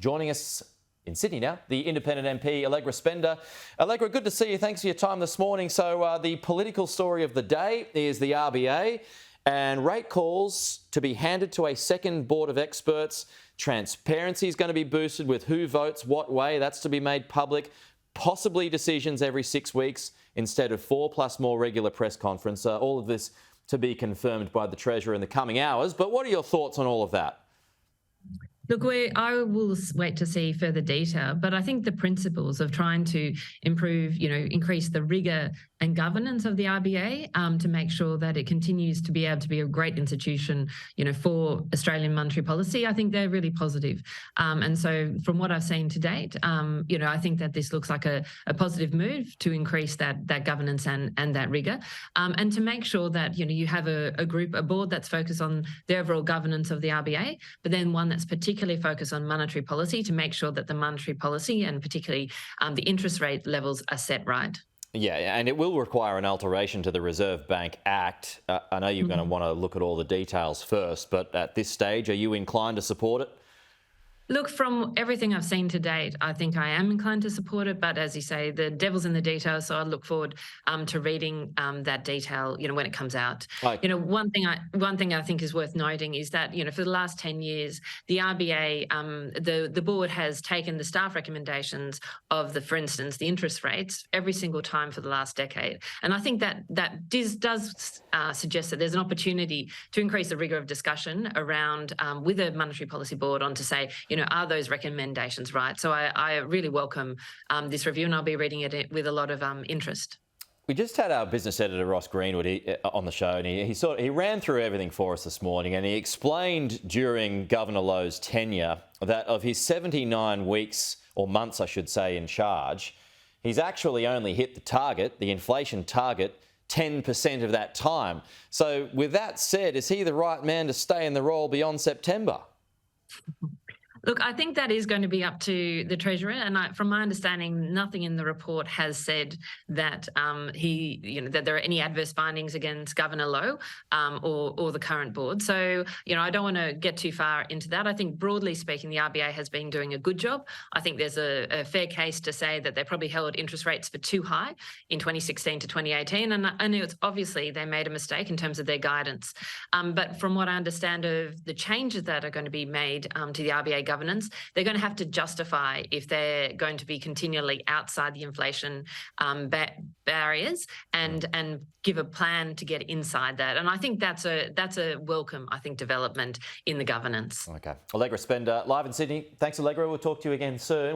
Joining us in Sydney now, the independent MP Allegra Spender. Allegra, good to see you. Thanks for your time this morning. So the political story of the day is the RBA and rate calls to be handed to a second board of experts. Transparency is going to be boosted with who votes what way. That's to be made public. Possibly decisions every 6 weeks instead of 4, plus more regular press conference. All of this to be confirmed by the Treasurer in the coming hours. But what are your thoughts on all of that? Look, I will wait to see further detail, but I think the principles of trying to improve, increase the rigour and governance of the RBA to make sure that it continues to be able to be a great institution, for Australian monetary policy, I think they're really positive. And so from what I've seen to date, I think that this looks like a positive move to increase that governance and that rigour, and to make sure that, you have a board that's focused on the overall governance of the RBA, but then one that's particularly focus on monetary policy to make sure that the monetary policy and particularly the interest rate levels are set right. Yeah, and it will require an alteration to the Reserve Bank Act. I know you're going to want to look at all the details first, but at this stage, are you inclined to support it? Look, from everything I've seen to date, I think I am inclined to support it. But as you say, the devil's in the details. So I look forward to reading that detail, when it comes out. Right. One thing I think is worth noting is that, for the last 10 years, the RBA, the board has taken the staff recommendations of for instance, the interest rates every single time for the last decade. And I think that does suggest that there's an opportunity to increase the rigour of discussion around with a monetary policy board on to say, are those recommendations right? So I really welcome this review, and I'll be reading it with a lot of interest. We just had our business editor, Ross Greenwood, on the show, and he ran through everything for us this morning, and he explained during Governor Lowe's tenure that of his 79 weeks, or months I should say, in charge, he's actually only hit the target, the inflation target, 10% of that time. So with that said, is he the right man to stay in the role beyond September? Look, I think that is going to be up to the Treasurer, and from my understanding, nothing in the report has said that that there are any adverse findings against Governor Lowe or the current board. So, I don't want to get too far into that. I think broadly speaking, the RBA has been doing a good job. I think there's a fair case to say that they probably held interest rates for too high in 2016 to 2018, and it's obviously they made a mistake in terms of their guidance. But from what I understand of the changes that are going to be made to the RBA governance, they're going to have to justify if they're going to be continually outside the inflation barriers and give a plan to get inside that. And I think that's a welcome, development in the governance. Okay. Allegra Spender, live in Sydney. Thanks, Allegra. We'll talk to you again soon.